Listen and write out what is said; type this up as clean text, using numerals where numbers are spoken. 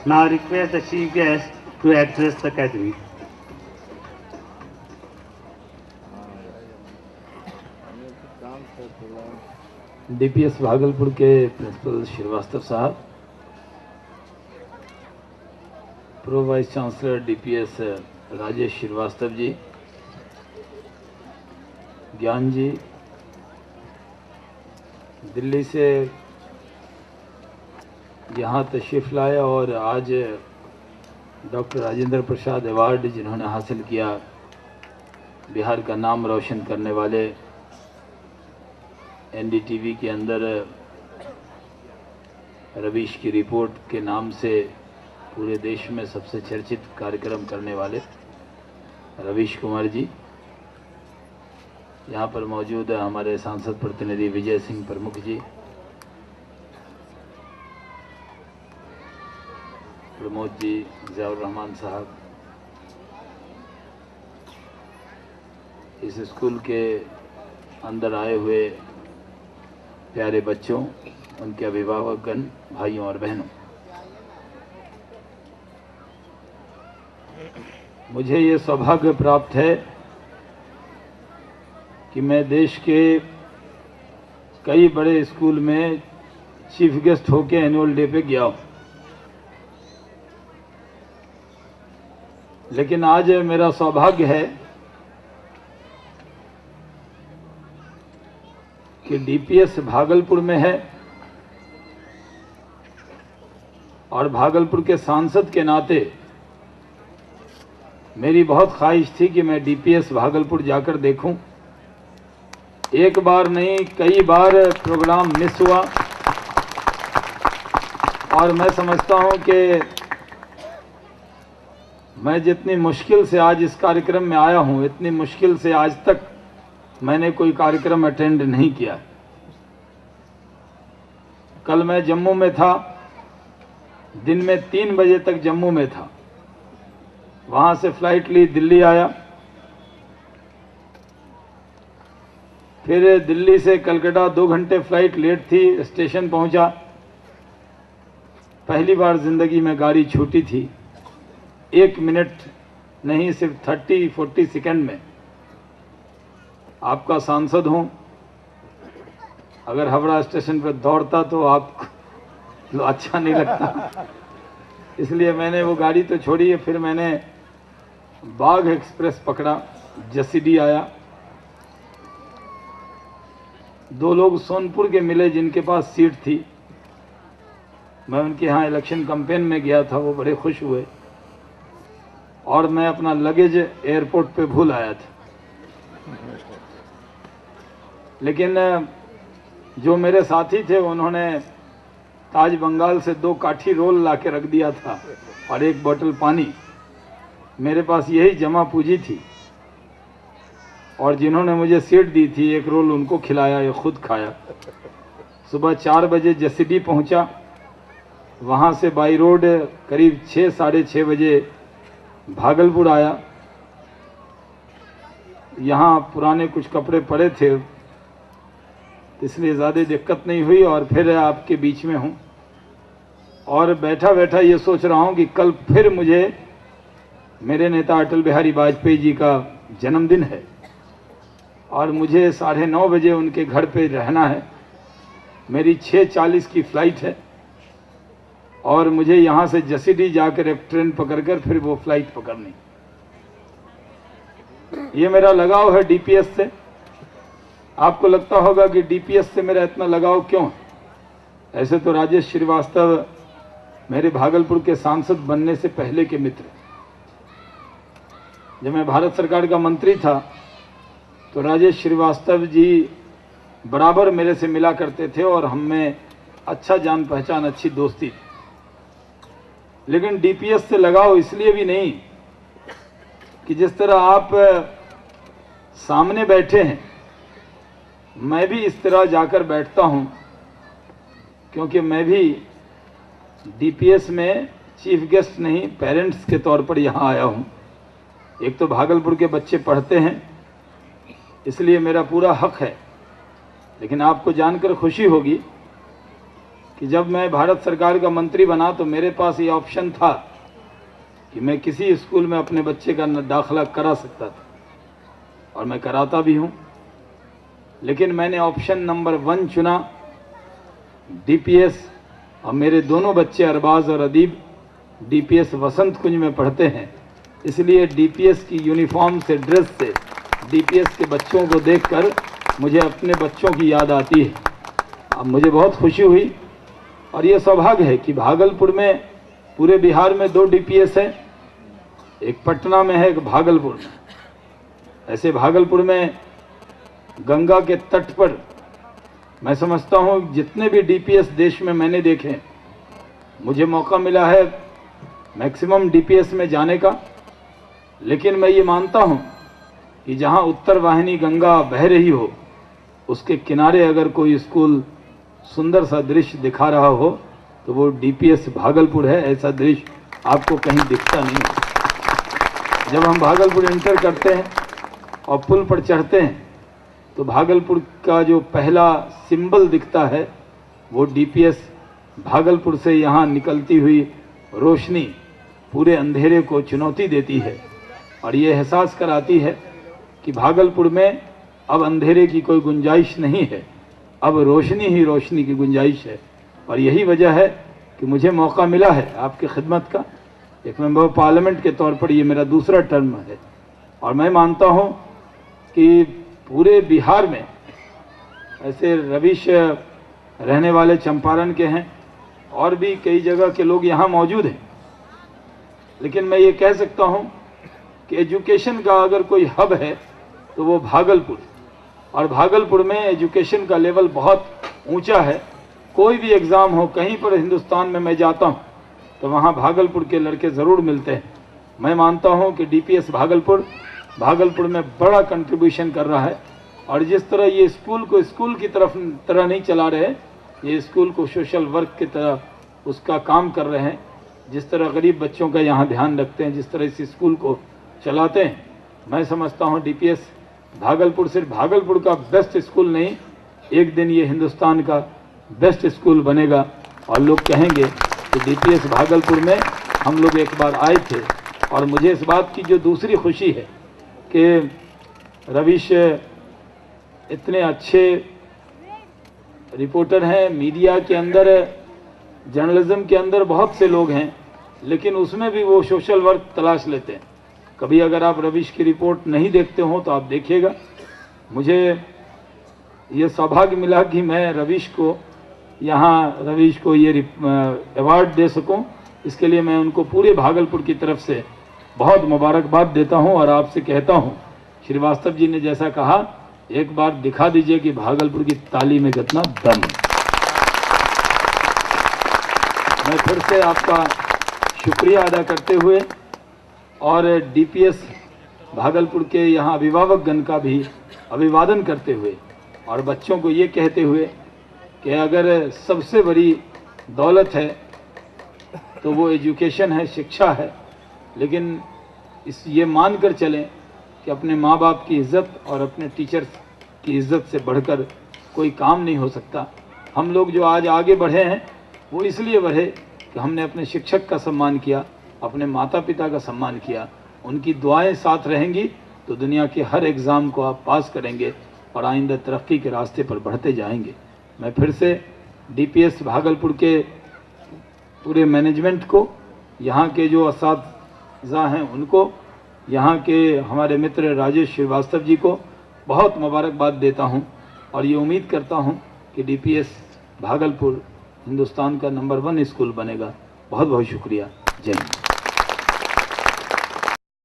Now I request the chief guest to address the academy. DPS Bhagalpur के principal Srivastava साहब, pro vice chancellor DPS Rajesh Srivastava ji, Gyan ji, Delhi से यहाँ तशरीफ़ लाए और आज डॉक्टर राजेंद्र प्रसाद अवार्ड जिन्होंने हासिल किया, बिहार का नाम रोशन करने वाले, एनडीटीवी के अंदर रवीश की रिपोर्ट के नाम से पूरे देश में सबसे चर्चित कार्यक्रम करने वाले रवीश कुमार जी, यहाँ पर मौजूद है हमारे सांसद प्रतिनिधि विजय सिंह प्रमुख जी, प्रमोद जी, ज़ियाउर रहमान साहब, इस स्कूल के अंदर आए हुए प्यारे बच्चों, उनके अभिभावकगण, भाइयों और बहनों, मुझे ये सौभाग्य प्राप्त है कि मैं देश के कई बड़े स्कूल में चीफ गेस्ट होके एनुअल डे पे गया हूँ, लेकिन आज मेरा सौभाग्य है कि डीपीएस भागलपुर में है और भागलपुर के सांसद के नाते मेरी बहुत ख्वाहिश थी कि मैं डीपीएस भागलपुर जाकर देखूं। एक बार नहीं, कई बार प्रोग्राम मिस हुआ और मैं समझता हूं कि मैं जितनी मुश्किल से आज इस कार्यक्रम में आया हूं, इतनी मुश्किल से आज तक मैंने कोई कार्यक्रम अटेंड नहीं किया। कल मैं जम्मू में था, दिन में 3 बजे तक जम्मू में था, वहां से फ्लाइट ली दिल्ली आया, फिर दिल्ली से कलकत्ता 2 घंटे फ्लाइट लेट थी, स्टेशन पहुंचा। पहली बार जिंदगी में गाड़ी छूटी थी, 1 मिनट नहीं, सिर्फ 30-40 सेकंड में। आपका सांसद हूं, अगर हावड़ा स्टेशन पर दौड़ता तो आपको अच्छा नहीं लगता, इसलिए मैंने वो गाड़ी तो छोड़ी है। फिर मैंने बाघ एक्सप्रेस पकड़ा, जसीडी आया। 2 लोग सोनपुर के मिले जिनके पास सीट थी, मैं उनके यहाँ इलेक्शन कैंपेन में गया था, वो बड़े खुश हुए और मैं अपना लगेज एयरपोर्ट पे भूल आया था। लेकिन जो मेरे साथी थे उन्होंने ताज बंगाल से 2 काठी रोल ला के रख दिया था और 1 बोतल पानी। मेरे पास यही जमा पूंजी थी और जिन्होंने मुझे सीट दी थी, 1 रोल उनको खिलाया, ये खुद खाया। सुबह 4 बजे जसीडी पहुंचा, वहां से बाई रोड करीब 6-6:30 बजे भागलपुर आया। यहाँ पुराने कुछ कपड़े पड़े थे, इसलिए ज़्यादा दिक्कत नहीं हुई और फिर आपके बीच में हूँ और बैठा बैठा ये सोच रहा हूँ कि कल फिर मुझे मेरे नेता अटल बिहारी वाजपेयी जी का जन्मदिन है और मुझे 9:30 बजे उनके घर पे रहना है। मेरी 6:40 की फ़्लाइट है और मुझे यहाँ से जसीडी जाकर एक ट्रेन पकड़कर फिर वो फ्लाइट पकड़नी। ये मेरा लगाव है डीपीएस से। आपको लगता होगा कि डीपीएस से मेरा इतना लगाव क्यों? ऐसे तो राजेश श्रीवास्तव मेरे भागलपुर के सांसद बनने से पहले के मित्र। जब मैं भारत सरकार का मंत्री था तो राजेश श्रीवास्तव जी बराबर मेरे से मिला करते थे और हम में अच्छा जान पहचान, अच्छी दोस्ती थी। लेकिन डीपीएस से लगाव इसलिए भी नहीं कि जिस तरह आप सामने बैठे हैं, मैं भी इस तरह जाकर बैठता हूं, क्योंकि मैं भी डीपीएस में चीफ गेस्ट नहीं, पेरेंट्स के तौर पर यहां आया हूं। एक तो भागलपुर के बच्चे पढ़ते हैं, इसलिए मेरा पूरा हक है। लेकिन आपको जानकर खुशी होगी कि जब मैं भारत सरकार का मंत्री बना तो मेरे पास ये ऑप्शन था कि मैं किसी स्कूल में अपने बच्चे का दाखिला करा सकता था और मैं कराता भी हूँ। लेकिन मैंने ऑप्शन नंबर 1 चुना, डीपीएस, और मेरे दोनों बच्चे अरबाज और अदीब डीपीएस वसंत कुंज में पढ़ते हैं। इसलिए डीपीएस की यूनिफॉर्म से, ड्रेस से, डीपीएस के बच्चों को देखकर मुझे अपने बच्चों की याद आती है। अब मुझे बहुत खुशी हुई और ये सौभाग्य है कि भागलपुर में, पूरे बिहार में 2 डीपीएस हैं, एक पटना में है, एक भागलपुर में। ऐसे भागलपुर में गंगा के तट पर मैं समझता हूँ जितने भी डीपीएस देश में मैंने देखे, मुझे मौका मिला है मैक्सिमम डीपीएस में जाने का। लेकिन मैं ये मानता हूँ कि जहाँ उत्तर वाहिनी गंगा बह रही हो, उसके किनारे अगर कोई स्कूल सुंदर सा दृश्य दिखा रहा हो तो वो डीपीएस भागलपुर है। ऐसा दृश्य आपको कहीं दिखता नहीं। जब हम भागलपुर इंटर करते हैं और पुल पर चढ़ते हैं तो भागलपुर का जो पहला सिंबल दिखता है वो डीपीएस भागलपुर से यहाँ निकलती हुई रोशनी पूरे अंधेरे को चुनौती देती है और ये एहसास कराती है कि भागलपुर में अब अंधेरे की कोई गुंजाइश नहीं है, अब रोशनी ही रोशनी की गुंजाइश है। और यही वजह है कि मुझे मौका मिला है आपकी खिदमत का। एक मेंबर पार्लियामेंट के तौर पर ये मेरा दूसरा टर्म है और मैं मानता हूँ कि पूरे बिहार में ऐसे रवीश रहने वाले चंपारण के हैं और भी कई जगह के लोग यहाँ मौजूद हैं। लेकिन मैं ये कह सकता हूँ कि एजुकेशन का अगर कोई हब है तो वो भागलपुर, और भागलपुर में एजुकेशन का लेवल बहुत ऊंचा है। कोई भी एग्ज़ाम हो कहीं पर हिंदुस्तान में मैं जाता हूँ तो वहाँ भागलपुर के लड़के ज़रूर मिलते हैं। मैं मानता हूँ कि डीपीएस भागलपुर में बड़ा कंट्रीब्यूशन कर रहा है और जिस तरह ये स्कूल को स्कूल की तरह नहीं चला रहे, ये स्कूल को सोशल वर्क की तरह उसका काम कर रहे हैं। जिस तरह गरीब बच्चों का यहाँ ध्यान रखते हैं, जिस तरह इस स्कूल को चलाते हैं, मैं समझता हूँ डीपीएस भागलपुर सिर्फ भागलपुर का बेस्ट स्कूल नहीं, एक दिन ये हिंदुस्तान का बेस्ट स्कूल बनेगा और लोग कहेंगे कि डीपीएस भागलपुर में हम लोग एक बार आए थे। और मुझे इस बात की जो दूसरी खुशी है कि रवीश इतने अच्छे रिपोर्टर हैं। मीडिया के अंदर, जर्नलिज्म के अंदर बहुत से लोग हैं, लेकिन उसमें भी वो सोशल वर्क तलाश लेते हैं। कभी अगर आप रवीश की रिपोर्ट नहीं देखते हो तो आप देखिएगा। मुझे ये सौभाग्य मिला कि मैं रवीश को ये अवार्ड दे सकूं। इसके लिए मैं उनको पूरे भागलपुर की तरफ से बहुत मुबारकबाद देता हूं और आपसे कहता हूं, श्रीवास्तव जी ने जैसा कहा, एक बार दिखा दीजिए कि भागलपुर की ताली में कितना दम है। मैं फिर से आपका शुक्रिया अदा करते हुए और डीपीएस भागलपुर के यहाँ अभिभावकगण का भी अभिवादन करते हुए और बच्चों को ये कहते हुए कि अगर सबसे बड़ी दौलत है तो वो एजुकेशन है, शिक्षा है। लेकिन ये मान कर चलें कि अपने माँ बाप की इज़्ज़त और अपने टीचर्स की इज़्ज़त से बढ़कर कोई काम नहीं हो सकता। हम लोग जो आज आगे बढ़े हैं वो इसलिए बढ़े कि हमने अपने शिक्षक का सम्मान किया, अपने माता पिता का सम्मान किया। उनकी दुआएं साथ रहेंगी तो दुनिया के हर एग्ज़ाम को आप पास करेंगे और आइंदा तरक्की के रास्ते पर बढ़ते जाएंगे। मैं फिर से डीपीएस भागलपुर के पूरे मैनेजमेंट को, यहाँ के जो असातिज़ा हैं उनको, यहाँ के हमारे मित्र राजेश श्रीवास्तव जी को बहुत मुबारकबाद देता हूँ और ये उम्मीद करता हूँ कि डीपीएस भागलपुर हिंदुस्तान का नंबर 1 स्कूल बनेगा। बहुत बहुत शुक्रिया। जय हिंद।